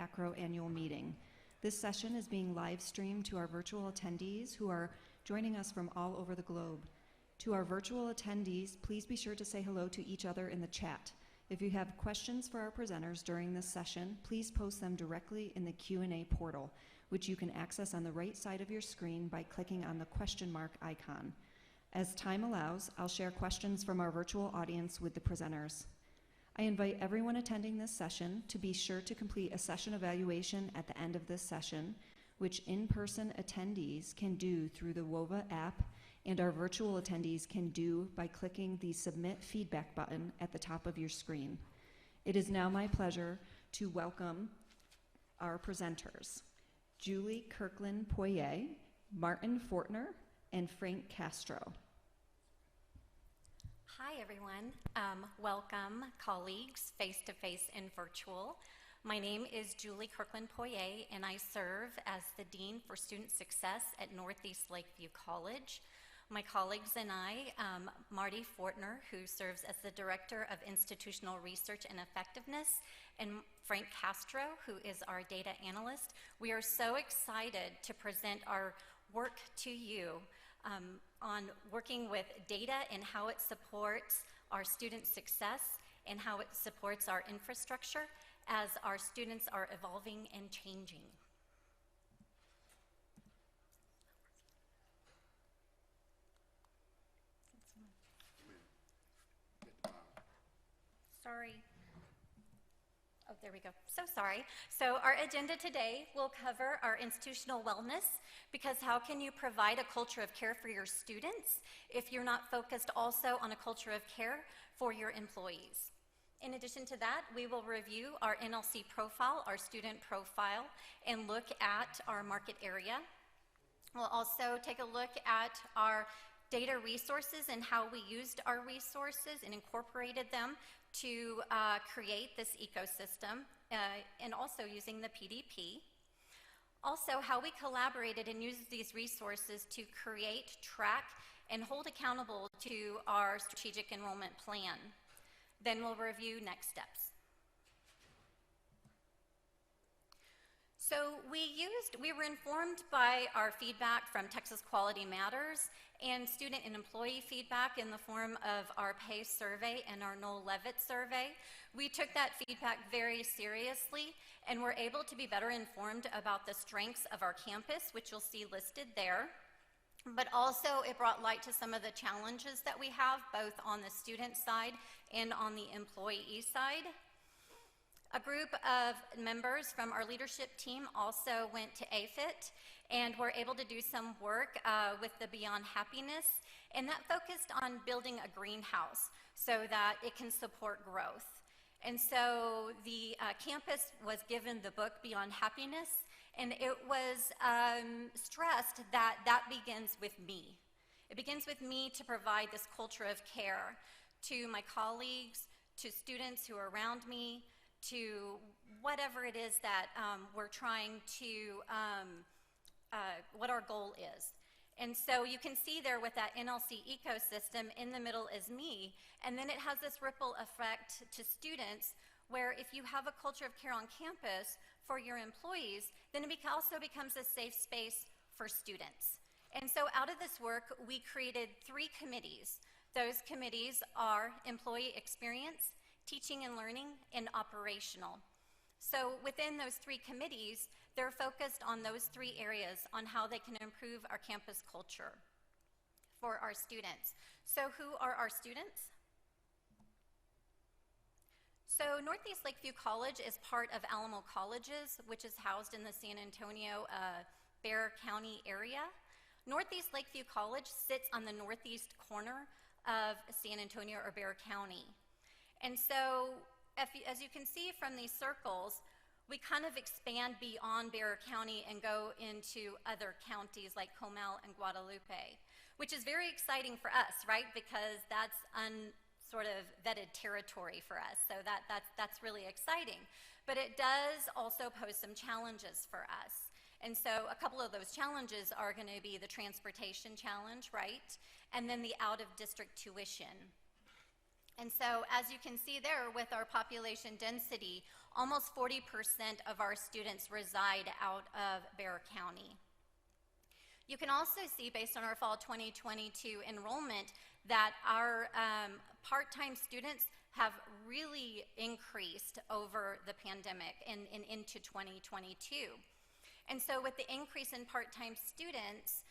AACRAO annual meeting. This session is being live streamed to our virtual attendees who are joining us from all over the globe. To our virtual attendees, please be sure to say hello to each other in the chat. If you have questions for our presenters during this session, please post them directly in the Q&A portal, which you can access on the right side of your screen by clicking on the question mark icon. As time allows, I'll share questions from our virtual audience with the presenters. I invite everyone attending this session to be sure to complete a session evaluation at the end of this session, which in-person attendees can do through the WOVA app, and our virtual attendees can do by clicking the Submit Feedback button at the top of your screen. It is now my pleasure to welcome our presenters, Julie Kirkland-Poirier, Martin Fortner, and Frank Castro. Hi, everyone. Welcome, colleagues, face-to-face and virtual. My name is Julie Kirkland-Poirier, and I serve as the Dean for Student Success at Northeast Lakeview College. My colleagues and I, Marty Fortner, who serves as the Director of Institutional Research and Effectiveness, and Frank Castro, who is our data analyst, we are so excited to present our work to you on working with data and how it supports our student success and how it supports our infrastructure as our students are evolving and changing. Sorry. Oh, there we go. So sorry. So our agenda today will cover our institutional wellness, because how can you provide a culture of care for your students if you're not focused also on a culture of care for your employees? In addition to that, we will review our NLC profile, our student profile, and look at our market area. We'll also take a look at our data resources and how we used our resources and incorporated them to create this ecosystem, and also using the PDP. Also, how we collaborated and used these resources to create, track, and hold accountable to our strategic enrollment plan. Then we'll review next steps. So we were informed by our feedback from Texas Quality Matters and student and employee feedback in the form of our PACE survey and our Noel Levitt survey. We took that feedback very seriously and were able to be better informed about the strengths of our campus, which you'll see listed there. But also it brought light to some of the challenges that we have, both on the student side and on the employee side. A group of members from our leadership team also went to AFIT and were able to do some work with the Beyond Happiness, and that focused on building a greenhouse so that it can support growth. And so the campus was given the book Beyond Happiness, and it was stressed that that begins with me. It begins with me to provide this culture of care to my colleagues, to students who are around me, to whatever it is that we're trying to, what our goal is. And so you can see there with that NLC ecosystem, in the middle is me, and then it has this ripple effect to students, where if you have a culture of care on campus for your employees, then it also becomes a safe space for students. And so out of this work, we created 3 committees. Those committees are employee experience, teaching and learning, and operational. So within those 3 committees, they're focused on those 3 areas on how they can improve our campus culture for our students. So who are our students? So Northeast Lakeview College is part of Alamo Colleges, which is housed in the San Antonio, Bexar County area. Northeast Lakeview College sits on the northeast corner of San Antonio or Bexar County. And so, as you can see from these circles, we kind of expand beyond Bexar County and go into other counties like Comal and Guadalupe, which is very exciting for us, right? Because that's sort of vetted territory for us. So that's really exciting. But it does also pose some challenges for us. And so a couple of those challenges are going to be the transportation challenge, right? And then the out-of-district tuition. And so as you can see there with our population density, almost 40% of our students reside out of Bexar County. You can also see, based on our fall 2022 enrollment, that our part-time students have really increased over the pandemic and into 2022. And so with the increase in part-time students,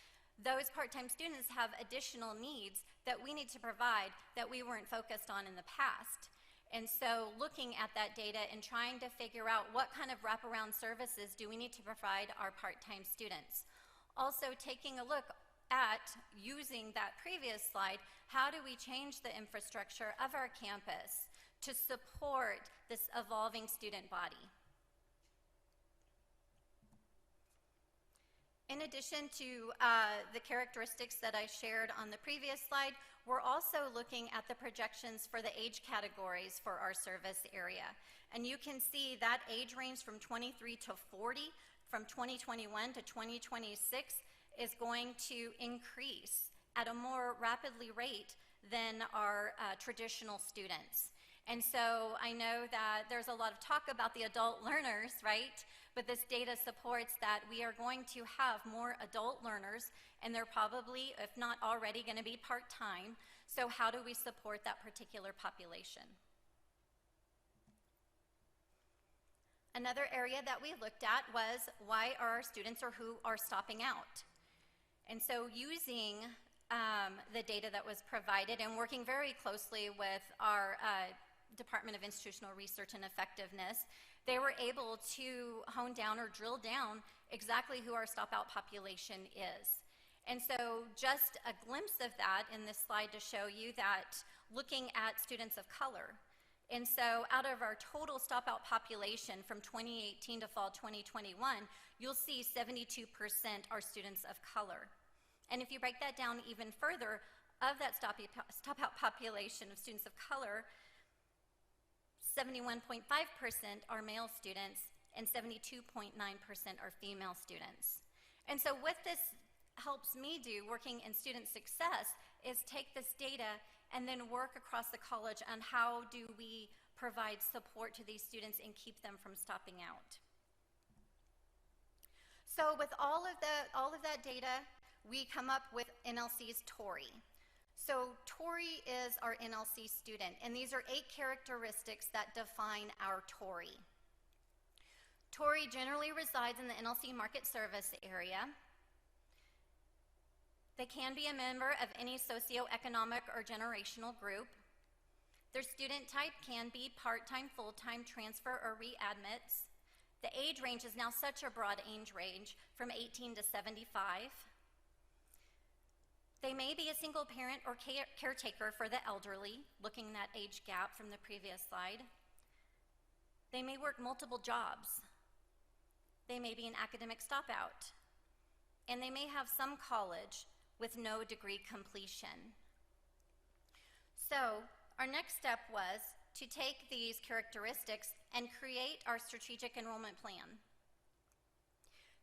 those part-time students have additional needs that we need to provide that we weren't focused on in the past. And so looking at that data and trying to figure out what kind of wraparound services do we need to provide our part-time students. Also taking a look at, using that previous slide, how do we change the infrastructure of our campus to support this evolving student body? In addition to the characteristics that I shared on the previous slide, we're also looking at the projections for the age categories for our service area. And you can see that age range from 23 to 40, from 2021 to 2026, is going to increase at a more rapidly rate than our traditional students. And so I know that there's a lot of talk about the adult learners, right? But this data supports that we are going to have more adult learners, and they're probably, if not already, going to be part-time. So how do we support that particular population? Another area that we looked at was why are our students or who are stopping out? And so using the data that was provided and working very closely with our Department of Institutional Research and Effectiveness, they were able to hone down or drill down exactly who our stop-out population is. And so just a glimpse of that in this slide to show you that looking at students of color. And so out of our total stop-out population from 2018 to fall 2021, you'll see 72% are students of color. And if you break that down even further, of that stop-out population of students of color, 71.5% are male students and 72.9% are female students. And so what this helps me do, working in student success, is take this data and then work across the college on how do we provide support to these students and keep them from stopping out. So with all of that data, we come up with NLC's TORI. So TORI is our NLC student, and these are 8 characteristics that define our TORI. TORI generally resides in the NLC market service area. They can be a member of any socioeconomic or generational group. Their student type can be part-time, full-time, transfer, or readmits. The age range is now such a broad age range, from 18 to 75. They may be a single parent or caretaker for the elderly, looking at that age gap from the previous slide. They may work multiple jobs. They may be an academic stopout. And they may have some college with no degree completion. So our next step was to take these characteristics and create our strategic enrollment plan.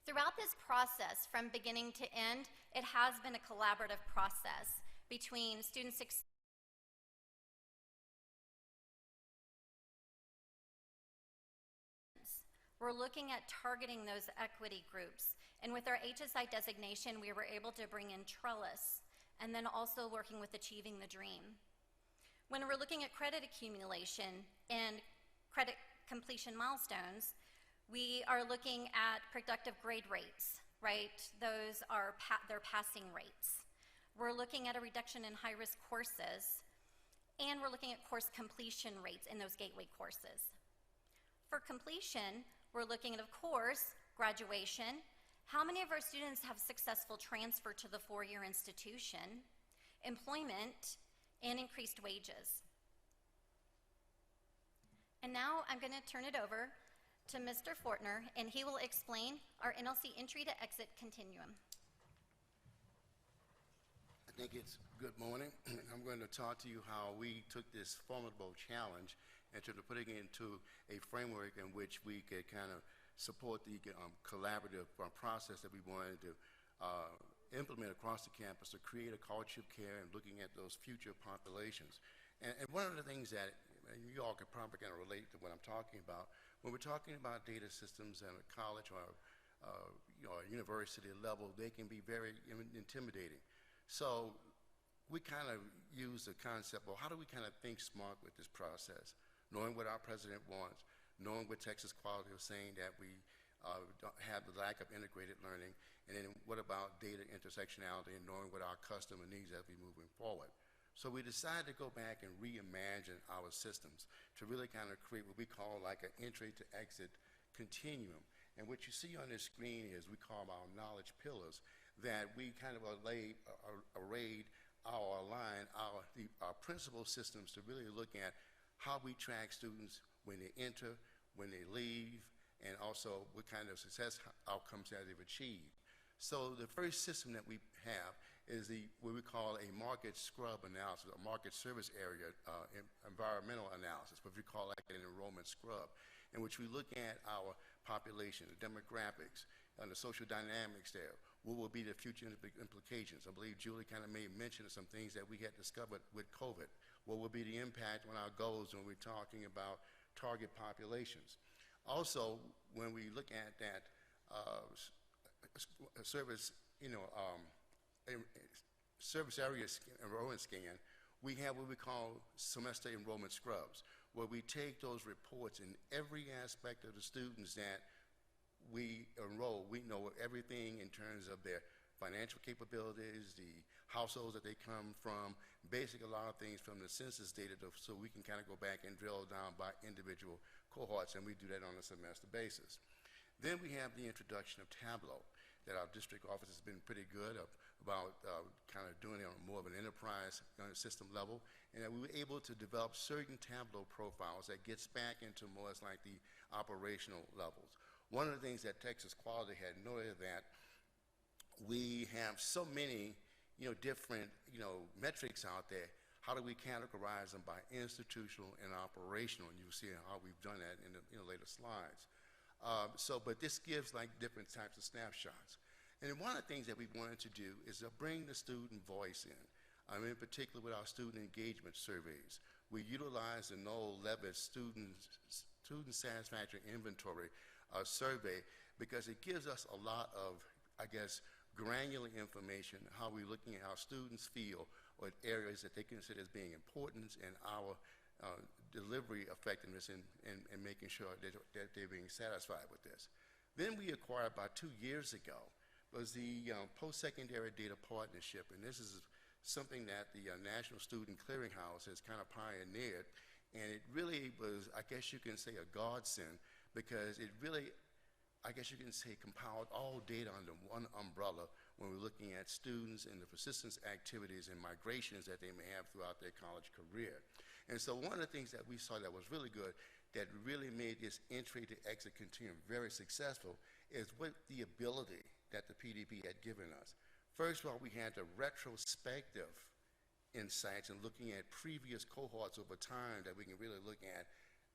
Throughout this process, from beginning to end, it has been a collaborative process between student success. We're looking at targeting those equity groups. And with our HSI designation, we were able to bring in Trellis, and then also working with Achieving the Dream. When we're looking at credit accumulation and credit completion milestones, we are looking at productive grade rates, right? Those are their passing rates. We're looking at a reduction in high-risk courses, and we're looking at course completion rates in those gateway courses. For completion, we're looking at, of course, graduation. How many of our students have successful transfer to the four-year institution, employment, and increased wages? And now I'm going to turn it over to Mr. Fortner, and he will explain our NLC entry to exit continuum. I think it's good morning. I'm going to talk to you how we took this formidable challenge and to putting it into a framework in which we could kind of support the collaborative process that we wanted to implement across the campus to create a culture of care and looking at those future populations. And one of the things that and you all could probably kind of relate to what I'm talking about, when we're talking about data systems at a college or a university level, they can be very intimidating. So we kind of use the concept, well, how do we kind of think smart with this process? Knowing what our president wants, knowing what Texas Quality was saying that we don't have the lack of integrated learning, and then what about data intersectionality and knowing what our customer needs as we moving forward. So we decided to go back and reimagine our systems to really kind of create what we call like an entry to exit continuum. And what you see on this screen is we call our knowledge pillars that we kind of arrayed our principal systems to really look at how we track students when they enter, when they leave, and also what kind of success outcomes that they've achieved. So the first system that we have is what we call a market scrub analysis, a market service area environmental analysis, what we call like an enrollment scrub, in which we look at our population, the demographics, and the social dynamics there. What will be the future implications? I believe Julie kind of made mention of some things that we had discovered with COVID. What will be the impact on our goals when we're talking about target populations? Also, when we look at that service, service area enrollment scan, we have what we call semester enrollment scrubs, where we take those reports in every aspect of the students that we enroll. We know everything in terms of their financial capabilities, the households that they come from, basically a lot of things from the census data, so we can kind of go back and drill down by individual cohorts, and we do that on a semester basis. Then we have the introduction of Tableau, that our district office has been pretty good about kind of doing it on more of an enterprise system level, and that we were able to develop certain Tableau profiles that gets back into more as like the operational levels. One of the things that Texas Quality had noted that we have so many different metrics out there. How do we categorize them by institutional and operational? And you'll see how we've done that in the later slides. But this gives like different types of snapshots. And one of the things that we wanted to do is to bring the student voice in. In particular with our student engagement surveys. We utilize the Noel Levitt student satisfaction inventory survey because it gives us a lot of, I guess, granular information, how we're looking at how students feel or areas that they consider as being important in our delivery effectiveness and making sure that they're being satisfied with this. Then we acquired about 2 years ago was the post-secondary data partnership, and this is something that the National Student Clearinghouse has kind of pioneered, and it really was, I guess you can say, a godsend because it really, I guess you can say, compiled all data under one umbrella when we're looking at students and the persistence activities and migrations that they may have throughout their college career. And so one of the things that we saw that was really good, that really made this entry to exit continuum very successful, is what the ability that the PDP had given us. First of all, we had the retrospective insights and looking at previous cohorts over time that we can really look at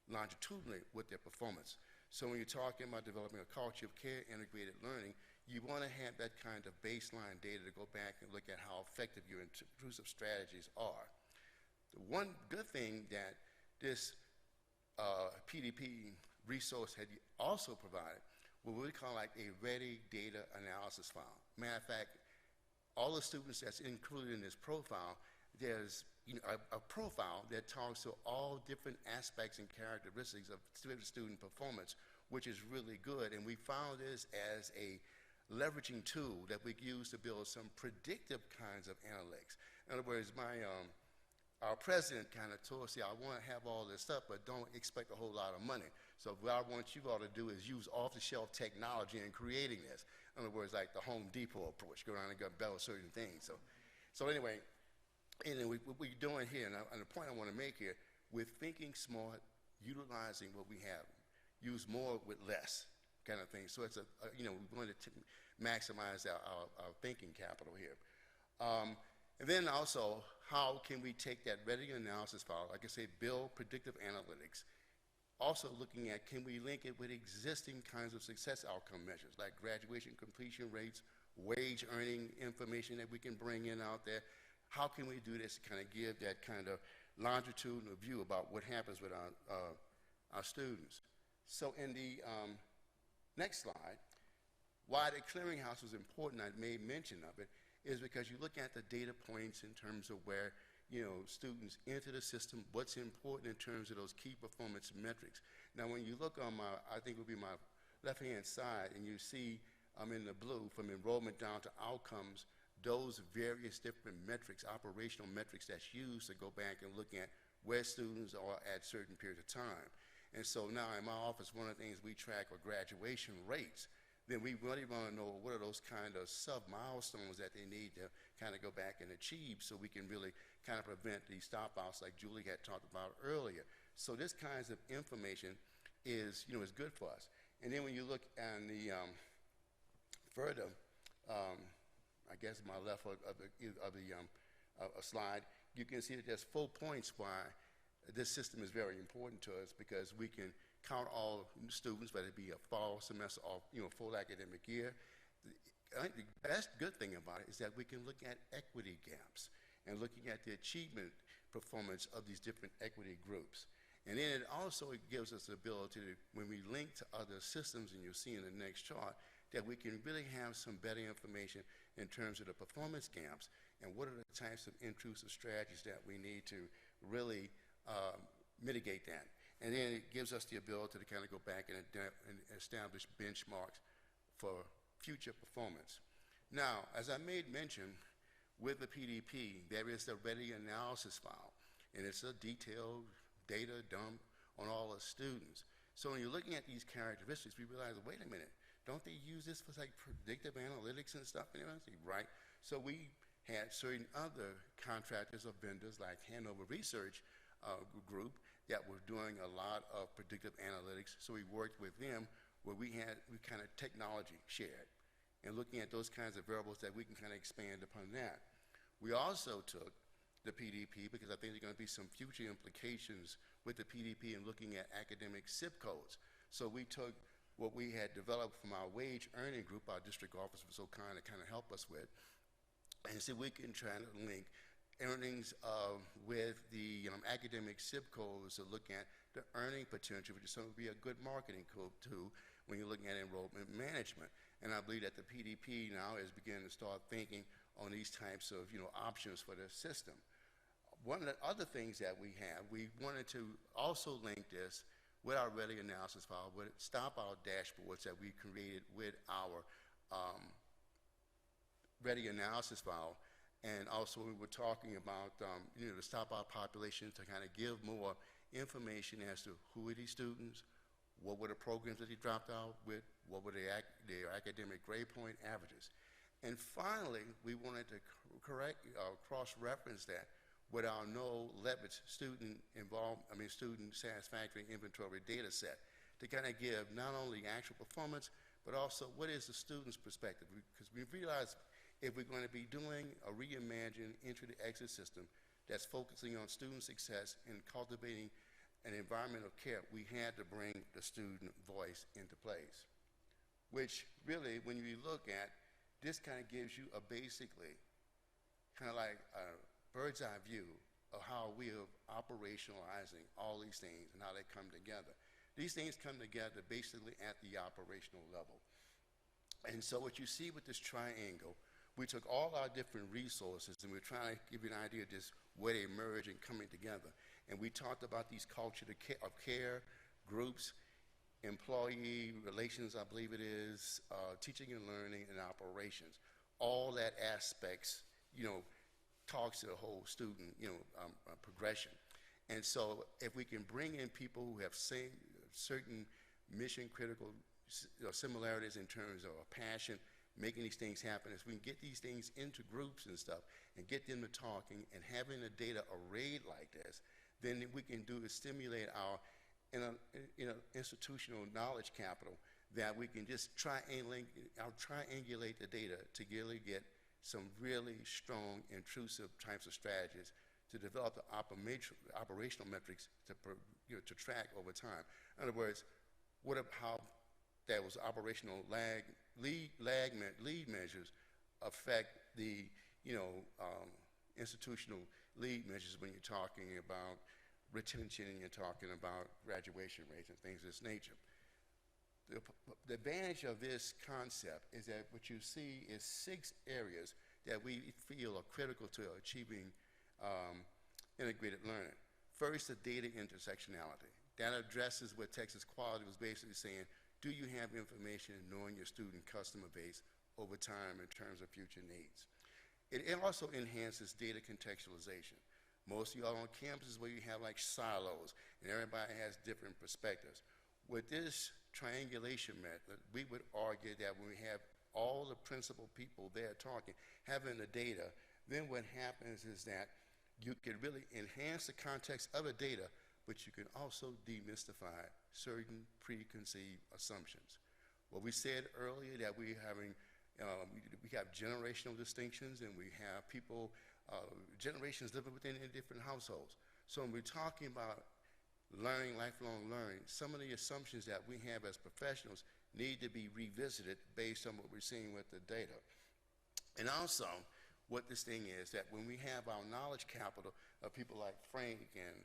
longitudinally with their performance. So when you're talking about developing a culture of care, integrated learning, you want to have that kind of baseline data to go back and look at how effective your intrusive strategies are. The one good thing that this PDP resource had also provided what we call like a ready data analysis file. Matter of fact, all the students that's included in this profile, there's a profile that talks to all different aspects and characteristics of student performance, which is really good. And we found this as a leveraging tool that we use to build some predictive kinds of analytics. In other words, our president kind of told us, I want to have all this stuff, but don't expect a whole lot of money. So what I want you all to do is use off-the-shelf technology in creating this. In other words, like the Home Depot approach, go around and build certain things. So anyway, what we're doing here, and the point I want to make here, we're thinking smart, utilizing what we have, use more with less kind of thing. So it's we want to maximize our thinking capital here. And then also, how can we take that ready analysis file, like I say, build predictive analytics, also looking at can we link it with existing kinds of success outcome measures, like graduation completion rates, wage earning information that we can bring in out there. How can we do this to kind of give that kind of longitudinal view about what happens with our students. So in the next slide, why the clearinghouse was important, I made mention of it, is because you look at the data points in terms of where students enter the system, what's important in terms of those key performance metrics. Now when you look on my, I think it would be my left-hand side, and you see in the blue, from enrollment down to outcomes, those various different metrics, operational metrics that's used to go back and look at where students are at certain periods of time. And so now in my office, one of the things we track are graduation rates. Then we really want to know what are those kind of sub-milestones that they need to kind of go back and achieve, so we can really kind of prevent these stop-outs like Julie had talked about earlier. So this kinds of information is, is good for us. And then when you look on the further, I guess my left of the slide, you can see that there's 4 points why this system is very important to us, because we can count all students, whether it be a fall semester or full academic year. I think the best good thing about it is that we can look at equity gaps and looking at the achievement performance of these different equity groups. And then it also gives us the ability to, when we link to other systems, and you'll see in the next chart, that we can really have some better information in terms of the performance gaps and what are the types of intrusive strategies that we need to really mitigate that. And then it gives us the ability to kind of go back and establish benchmarks for future performance. Now, as I made mention, with the PDP, there is the ready analysis file, and it's a detailed data dump on all the students. So when you're looking at these characteristics, we realize, wait a minute, don't they use this for like predictive analytics and stuff? Right. So we had certain other contractors or vendors like Hanover Research Group that were doing a lot of predictive analytics. So we worked with them where we kind of technology shared and looking at those kinds of variables that we can kind of expand upon that. We also took the PDP, because I think there are going to be some future implications with the PDP and looking at academic zip codes. So we took what we had developed from our wage earning group, our district office was so kind to kind of help us with, and see we can try to link earnings with the academic zip codes to look at the earning potential, which is something to be a good marketing tool when you're looking at enrollment management. And I believe that the PDP now is beginning to start thinking on these types of options for the system. One of the other things that we have, we wanted to also link this with our ready analysis file, with stop-out dashboards that we created with our ready analysis file. And also we were talking about the stop-out population to kind of give more information as to who are these students, what were the programs that they dropped out with, what were their academic grade point averages. And finally, we wanted to cross-reference that with our Noel Levitt's student satisfactory inventory data set to kind of give not only actual performance, but also what is the student's perspective. Because we realized if we're going to be doing a reimagined entry to exit system that's focusing on student success and cultivating an environment of care, we had to bring the student voice into place. Which really, when you look at, this kind of gives you a basically kind of like a bird's eye view of how we are operationalizing all these things and how they come together. These things come together basically at the operational level. And so what you see with this triangle, we took all our different resources and we're trying to give you an idea of just where they merge and coming together. And we talked about these culture of care groups, employee relations, I believe it is, teaching and learning, and operations. All that aspects, talks to the whole student, progression. And so if we can bring in people who have certain mission critical similarities in terms of a passion, making these things happen, if we can get these things into groups and stuff and get them to talking and having the data arrayed like this, then what we can do is stimulate our institutional knowledge capital, that we can just triangulate the data to really get some really strong, intrusive types of strategies to develop the operational metrics to track over time. In other words, how that was operational lead measures affect the institutional lead measures when you're talking about retention and you're talking about graduation rates and things of this nature. The advantage of this concept is that what you see is 6 areas that we feel are critical to achieving integrated learning. First, the data intersectionality. That addresses what Texas Quality was basically saying: do you have information in knowing your student customer base over time in terms of future needs? It also enhances data contextualization. Most of y'all on campuses where you have like silos and everybody has different perspectives. With this triangulation method, we would argue that when we have all the principal people there talking, having the data, then what happens is that you can really enhance the context of the data, but you can also demystify certain preconceived assumptions. What we said earlier, that we have generational distinctions, and we have people, generations living within different households. So when we're talking about learning, lifelong learning, some of the assumptions that we have as professionals need to be revisited based on what we're seeing with the data. And also, what this thing is, that when we have our knowledge capital of people like Frank and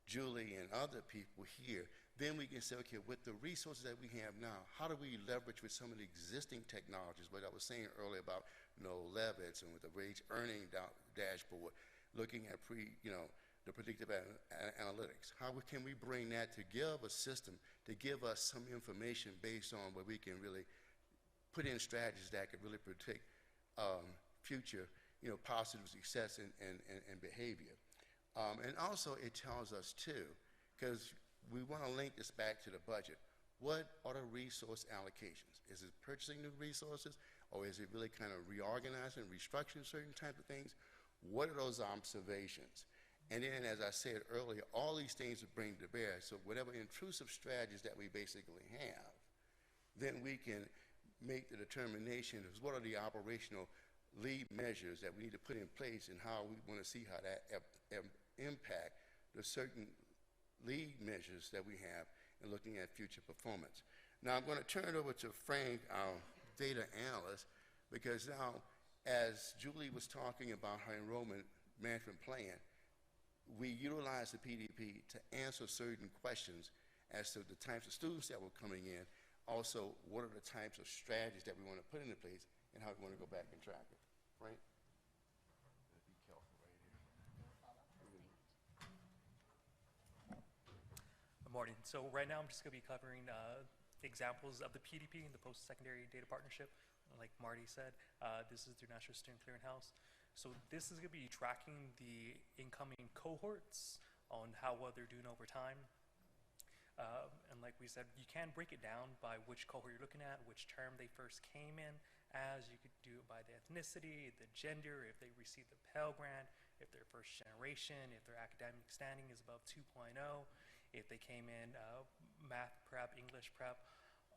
Julie and other people here, then we can say, okay, with the resources that we have now, how do we leverage with some of the existing technologies, what I was saying earlier about, Levitz and with the wage earning dashboard, looking at the predictive analytics. How can we bring that to give a system, to give us some information based on where we can really put in strategies that could really predict future, positive success and behavior. And also it tells us too, because we want to link this back to the budget, what are the resource allocations? Is it purchasing new resources, or is it really kind of reorganizing, restructuring certain type of things? What are those observations? And then, as I said earlier, all these things would bring to bear. So whatever intrusive strategies that we basically have, then we can make the determination of what are the operational lead measures that we need to put in place, and how we want to see how that impact the certain lead measures that we have in looking at future performance. Now I'm going to turn it over to Frank, our data analyst, because now, as Julie was talking about her enrollment management plan, we utilize the PDP to answer certain questions as to the types of students that were coming in, also what are the types of strategies that we want to put into place, and how we want to go back and track it. Right? Be careful right here. Good morning. So right now I'm just going to be covering examples of the PDP and the Post-Secondary Data Partnership. Like Marty said, this is through National Student Clearinghouse. So this is going to be tracking the incoming cohorts on how well they're doing over time. And like we said, you can break it down by which cohort you're looking at, which term they first came in as. You could do it by the ethnicity, the gender, if they received the Pell Grant, if they're first generation, if their academic standing is above 2.0, if they came in math prep, English prep,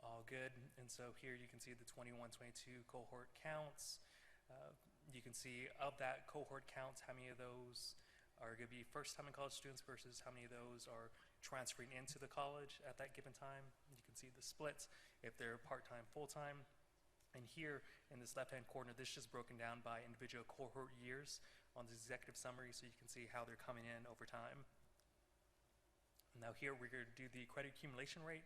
all good. And so here you can see the 21-22 cohort counts. You can see of that cohort counts, how many of those are going to be first-time in college students versus how many of those are transferring into the college at that given time. You can see the splits if they're part-time, full-time. And here in this left-hand corner, this is just broken down by individual cohort years on the executive summary, so you can see how they're coming in over time. Now here we're going to do the credit accumulation rate.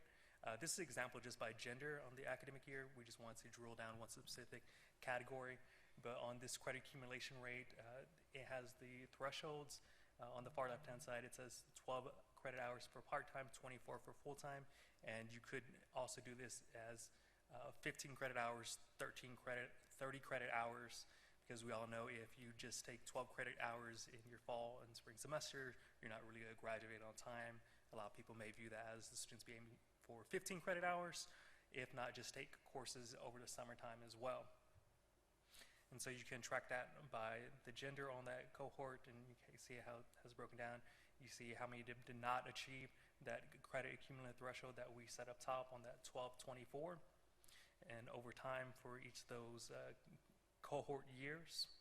This is an example just by gender on the academic year. We just want to drill down one specific category. But on this credit accumulation rate, it has the thresholds. On the far left-hand side, it says 12 credit hours for part-time, 24 for full-time. And you could also do this as 15 credit hours, 30 credit hours, because we all know if you just take 12 credit hours in your fall and spring semester, you're not really going to graduate on time. A lot of people may view that as the students be aiming for 15 credit hours, if not just take courses over the summertime as well. And so you can track that by the gender on that cohort, and you can see how it has broken down. You see how many did not achieve that credit accumulative threshold that we set up top on that 12-24, and over time for each of those cohort years.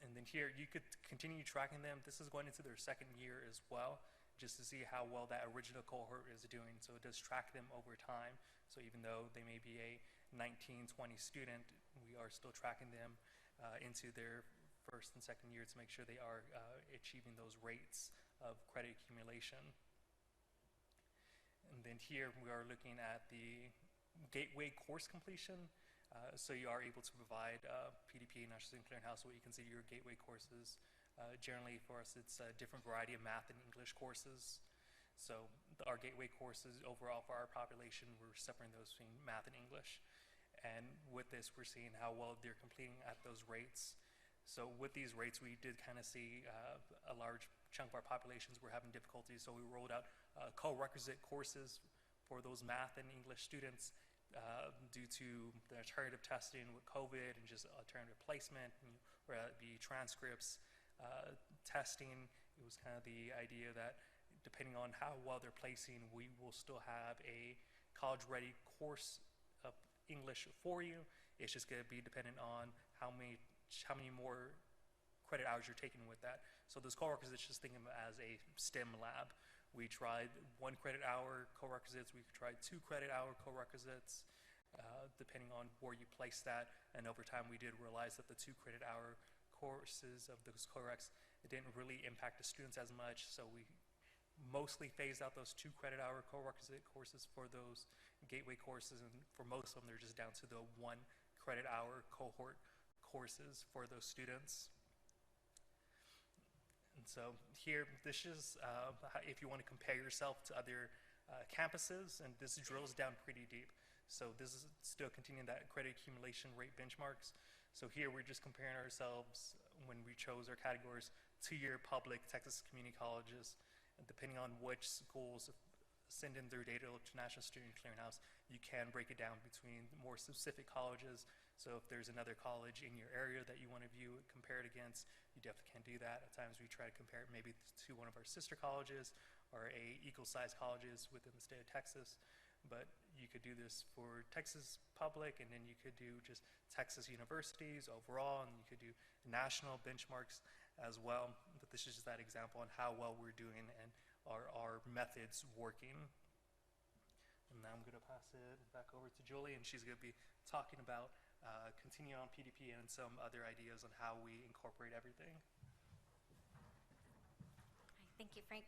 And then here you could continue tracking them. This is going into their second year as well, just to see how well that original cohort is doing. So it does track them over time. So even though they may be a 19-20 student, we are still tracking them into their first and second year to make sure they are achieving those rates of credit accumulation. And then here we are looking at the gateway course completion. So you are able to provide PDP, National Student Clearinghouse, what you consider your gateway courses. Generally for us, it's a different variety of math and English courses. So our gateway courses overall for our population, we're separating those between math and English. And with this, we're seeing how well they're completing at those rates. So with these rates, we did kind of see a large chunk of our populations were having difficulties. So we rolled out co-requisite courses for those math and English students due to the alternative testing with COVID and just alternative placement, whether it be transcripts, testing. It was kind of the idea that depending on how well they're placing, we will still have a college-ready course of English for you. It's just going to be dependent on how many more credit hours you're taking with that. So those co-requisites, just think of them as a STEM lab. We tried 1 credit hour co-requisites, we tried 2 credit hour co-requisites, depending on where you place that. And over time, we did realize that the 2 credit hour courses of those co-recs, it didn't really impact the students as much. So we mostly phased out those 2 credit hour co-requisite courses for those gateway courses. And for most of them, they're just down to the 1 credit hour cohort courses for those students. And so here, this is if you want to compare yourself to other campuses, and this drills down pretty deep. So this is still continuing that credit accumulation rate benchmarks. So here we're just comparing ourselves when we chose our categories to your public Texas community colleges. And depending on which schools send in their data to National Student Clearinghouse, you can break it down between more specific colleges. So if there's another college in your area that you want to view it, compare it against, you definitely can do that. At times we try to compare it maybe to one of our sister colleges or equal-sized colleges within the state of Texas. But you could do this for Texas public, and then you could do just Texas universities overall, and you could do national benchmarks as well. But this is just that example on how well we're doing and our methods working. And now I'm going to pass it back over to Julie, and she's going to be talking about Continuum on PDP and some other ideas on how we incorporate everything. Thank you, Frank.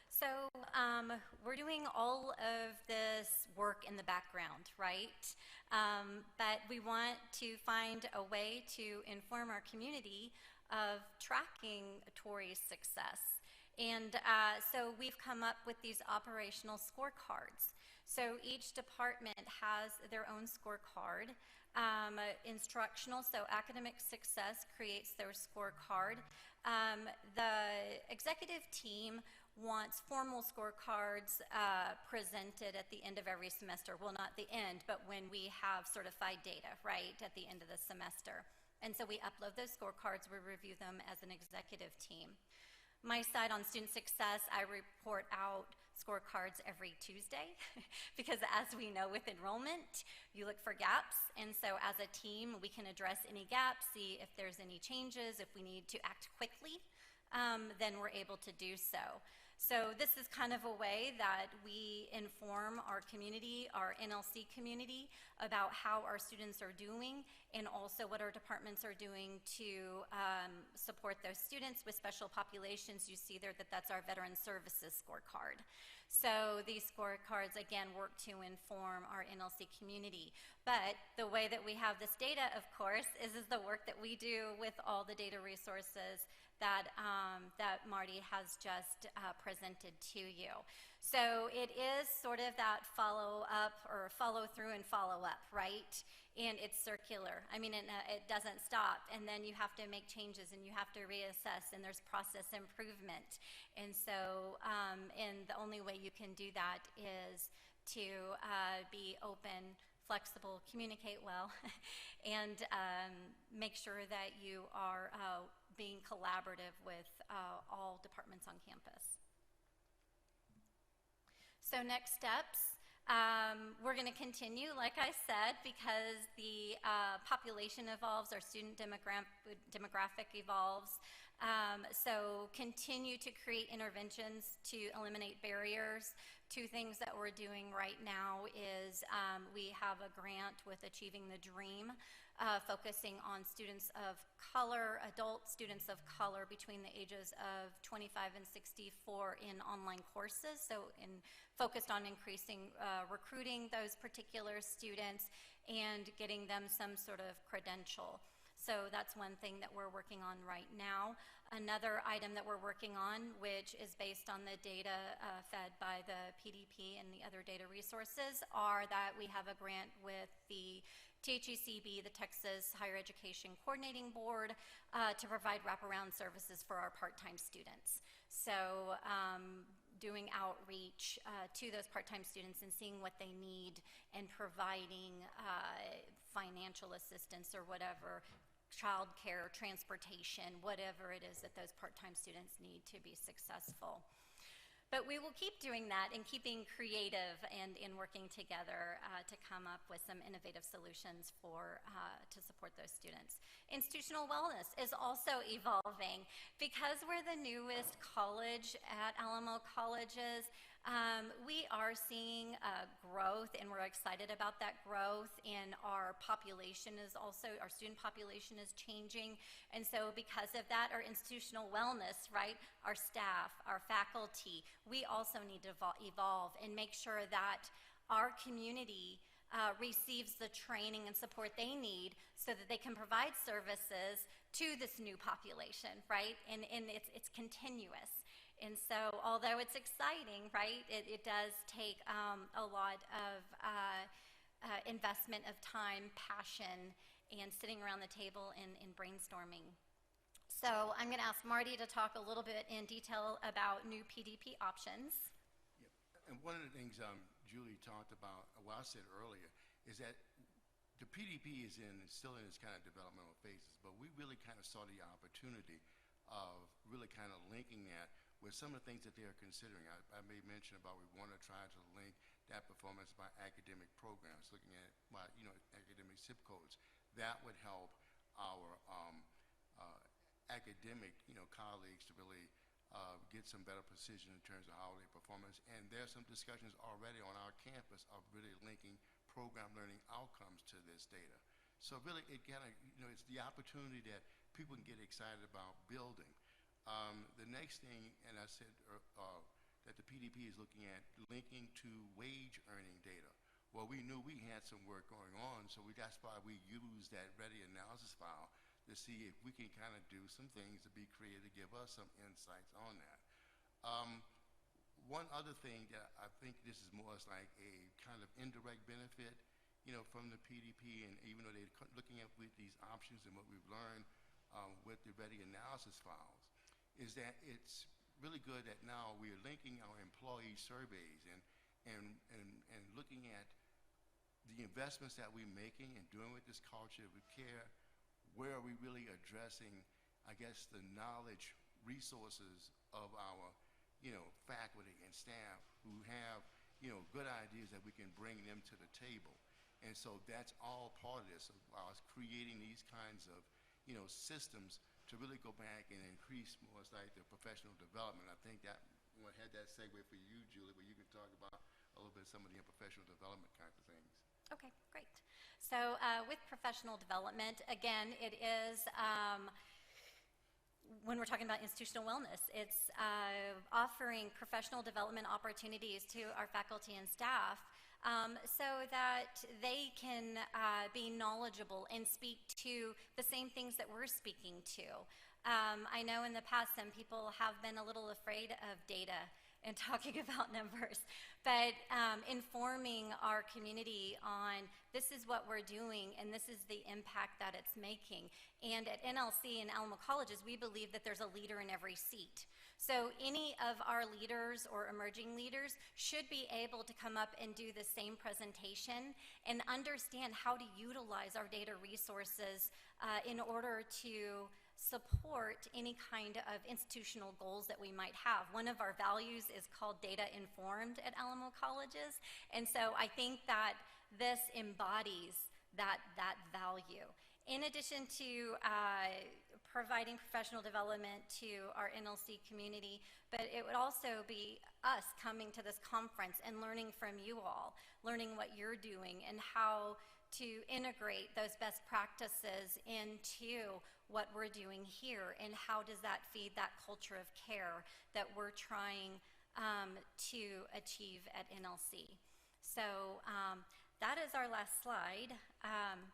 So we're doing all of this work in the background, right? But we want to find a way to inform our community of tracking Tori's success. And so we've come up with these operational scorecards. So each department has their own scorecard. Instructional, so academic success creates their scorecard. The executive team wants formal scorecards presented at the end of every semester. Well, not the end, but when we have certified data, right, at the end of the semester. And so we upload those scorecards, we review them as an executive team. My side on student success, I report out scorecards every Tuesday because as we know with enrollment, you look for gaps. And so as a team, we can address any gaps, see if there's any changes, if we need to act quickly, then we're able to do so. So this is kind of a way that we inform our community, our NLC community, about how our students are doing and also what our departments are doing to support those students with special populations. You see there that that's our Veteran Services Scorecard. So these scorecards, again, work to inform our NLC community. But the way that we have this data, of course, is the work that we do with all the data resources that, that Marty has just presented to you. So it is sort of that follow up or follow through and follow up, right? And it's circular. I mean, it doesn't stop. And then you have to make changes and you have to reassess, and there's process improvement. And so, and the only way you can do that is to be open, flexible, communicate well, and make sure that you are being collaborative with all departments on campus. So next steps, we're going to continue, like I said, because the population evolves, our student demographic evolves. So continue to create interventions to eliminate barriers Two things that we're doing right now is we have a grant with Achieving the Dream, focusing on students of color, adult students of color between the ages of 25 and 64 in online courses, so focused on increasing recruiting those particular students and getting them some sort of credential. So that's one thing that we're working on right now. Another item that we're working on, which is based on the data fed by the PDP and the other data resources, are that we have a grant with the THECB, the Texas Higher Education Coordinating Board, to provide wraparound services for our part-time students. So doing outreach to those part-time students and seeing what they need and providing financial assistance or whatever, childcare, transportation, whatever it is that those part-time students need to be successful. But we will keep doing that and keeping creative and in working together to come up with some innovative solutions to support those students. Institutional wellness is also evolving. Because we're the newest college at Alamo Colleges, we are seeing growth, and we're excited about that growth. And our student population is changing. And so because of that, our institutional wellness, right, our staff, our faculty, we also need to evolve and make sure that our community receives the training and support they need so that they can provide services to this new population, right? And it's continuous. And so, although it's exciting, right, it does take a lot of investment of time, passion, and sitting around the table and brainstorming. So I'm going to ask Marty to talk a little bit in detail about new PDP options. Yep. And one of the things Julie talked about, well, I said earlier, is that the PDP is still in its kind of developmental phases, but we really kind of saw the opportunity of really kind of linking that with some of the things that they are considering. I made mention about we want to try to link that performance by academic programs, looking at academic zip codes. That would help our academic colleagues to really get some better precision in terms of hourly performance. And there's some discussions already on our campus of really linking program learning outcomes to this data. So really it kind of, it's the opportunity that people can get excited about building. The next thing, and I said that the PDP is looking at linking to wage earning data. Well, we knew we had some work going on, so that's why we used that ready analysis file to see if we can kind of do some things to be creative to give us some insights on that. One other thing that I think this is more as like a kind of indirect benefit, from the PDP, and even though they're looking at with these options and what we've learned with the ready analysis files, is that it's really good that now we are linking our employee surveys and looking at the investments that we're making and doing with this culture with care. Where are we really addressing, I guess, the knowledge resources of our, faculty and staff who have, good ideas that we can bring them to the table. And so that's all part of this, of us creating these kinds of, systems to really go back and increase more like the professional development. I think that I had that segue for you, Julie, where you can talk about a little bit some of the professional development kinds of things. Okay, great. So with professional development, again, it is, when we're talking about institutional wellness, it's offering professional development opportunities to our faculty and staff so that they can be knowledgeable and speak to the same things that we're speaking to. I know in the past some people have been a little afraid of data and talking about numbers, but informing our community on this is what we're doing and this is the impact that it's making. And at NLC and Alamo Colleges, we believe that there's a leader in every seat. So any of our leaders or emerging leaders should be able to come up and do the same presentation and understand how to utilize our data resources in order to support any kind of institutional goals that we might have. One of our values is called data informed at Alamo Colleges, and so I think that this embodies that value. In addition to providing professional development to our NLC community, but it would also be us coming to this conference and learning from you all, learning what you're doing and how to integrate those best practices into what we're doing here, and how does that feed that culture of care that we're trying to achieve at NLC. So that is our last slide.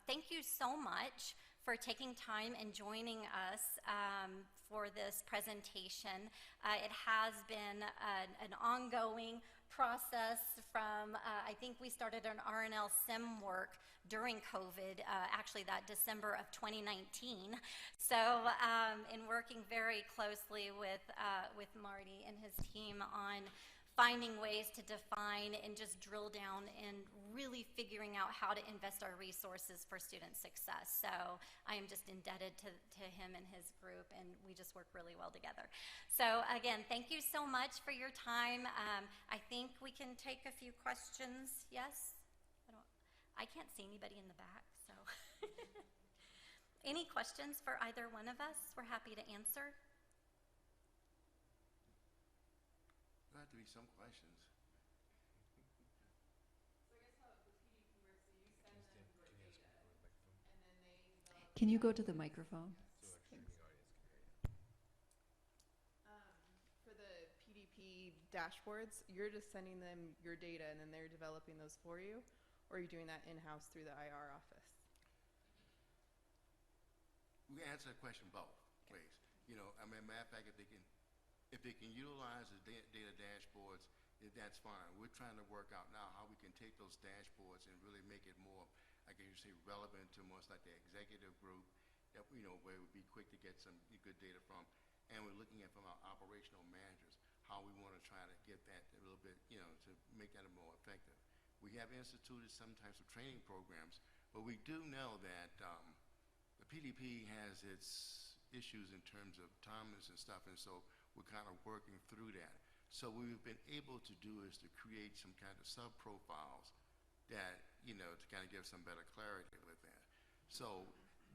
Thank you so much for taking time and joining us for this presentation. It has been an ongoing process from, I think we started an R&L sim work during COVID, actually that December of 2019. So, in working very closely with Marty and his team on finding ways to define and just drill down and really figuring out how to invest our resources for student success. So I am just indebted to him and his group, and we just work really well together. So again, thank you so much for your time. I think we can take a few questions. Yes? I can't see anybody in the back, so. Any questions for either one of us? We're happy to answer. There have to be some questions. So I guess how the PDP works, so you send them your data, and then they develop. Can you go to the microphone? Thanks. For the PDP dashboards, you're just sending them your data, and then they're developing those for you, or are you doing that in-house through the IR office? We can answer that question both ways. You know, I mean, matter of fact, if they can utilize the data dashboards, that's fine. We're trying to work out now how we can take those dashboards and really make it more, I guess you say, relevant to most like the executive group, that, you know, where it would be quick to get some good data from. And we're looking at from our operational managers, how we want to try to get that a little bit, you know, to make that more effective. We have instituted some types of training programs, but we do know that the PDP has its issues in terms of timeless and stuff, and so we're kind of working through that. So what we've been able to do is to create some kind of sub-profiles that, you know, to kind of give some better clarity with that. So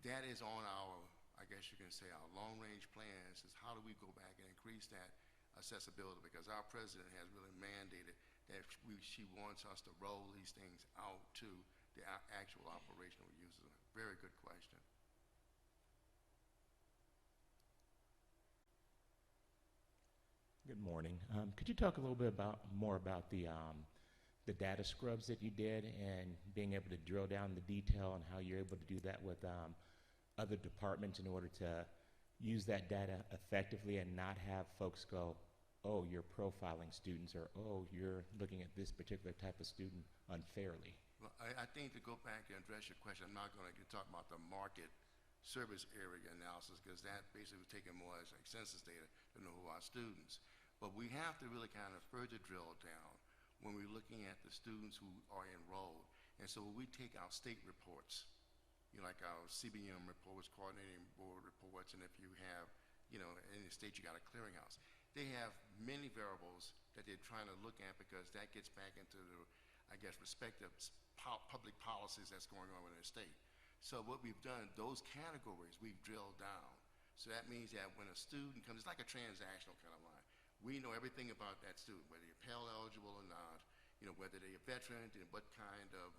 that is on our, I guess you can say, our long-range plans, is how do we go back and increase that accessibility, because our president has really mandated that she wants us to roll these things out to the actual operational users. Very good question. Good morning. Could you talk a little bit more about the data scrubs that you did and being able to drill down the detail and how you're able to do that with other departments in order to use that data effectively and not have folks go, oh, you're profiling students, or oh, you're looking at this particular type of student unfairly? Well, I think to go back and address your question, I'm not going to talk about the market service area analysis, because that basically was taken more as like census data to know who our students. But we have to really kind of further drill down when we're looking at the students who are enrolled. And so when we take our state reports, you know, like our CBM reports, coordinating board reports, and if you have, you know, in the state you got a clearinghouse, they have many variables that they're trying to look at, because that gets back into the, I guess, respective public policies that's going on in the state. So what we've done, those categories we've drilled down. So that means that when a student comes, it's like a transactional kind of line. We know everything about that student, whether you're Pell eligible or not, you know, whether they're a veteran, and what kind of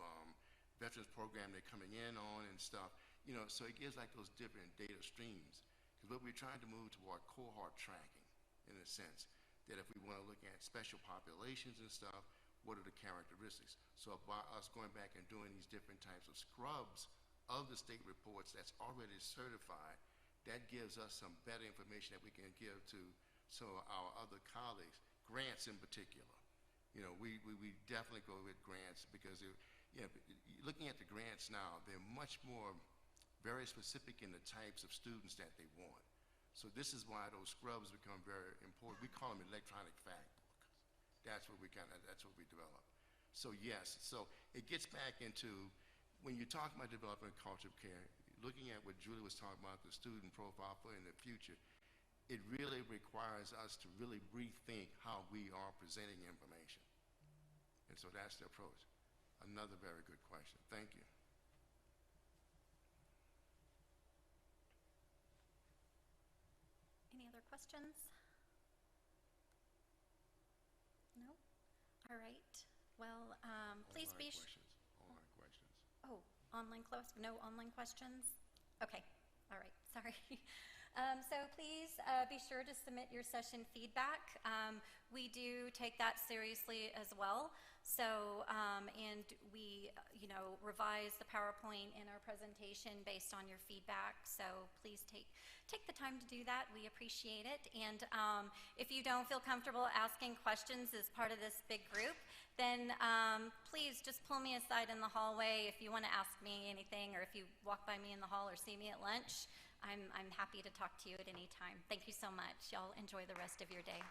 veterans program they're coming in on and stuff. You know, so it gives like those different data streams. Because what we're trying to move toward cohort tracking, in a sense, that if we want to look at special populations and stuff, what are the characteristics? So by us going back and doing these different types of scrubs of the state reports that's already certified, that gives us some better information that we can give to some of our other colleagues, grants in particular. You know, we definitely go with grants, because you know, looking at the grants now, they're much more very specific in the types of students that they want. So this is why those scrubs become very important. We call them electronic fact books. That's what we develop. So yes, so it gets back into, when you talk about developing a culture of care, looking at what Julie was talking about, the student profile for in the future, it really requires us to really rethink how we are presenting information. And so that's the approach. Another very good question. Thank you. questions? No? All right. Well, please be sure. Online questions. Oh, no online questions? Okay, all right, sorry. So please be sure to submit your session feedback. We do take that seriously as well. So, and we, revise the PowerPoint in our presentation based on your feedback. So please take the time to do that. We appreciate it. And if you don't feel comfortable asking questions as part of this big group, then please just pull me aside in the hallway if you want to ask me anything, or if you walk by me in the hall or see me at lunch. I'm happy to talk to you at any time. Thank you so much. Y'all enjoy the rest of your day.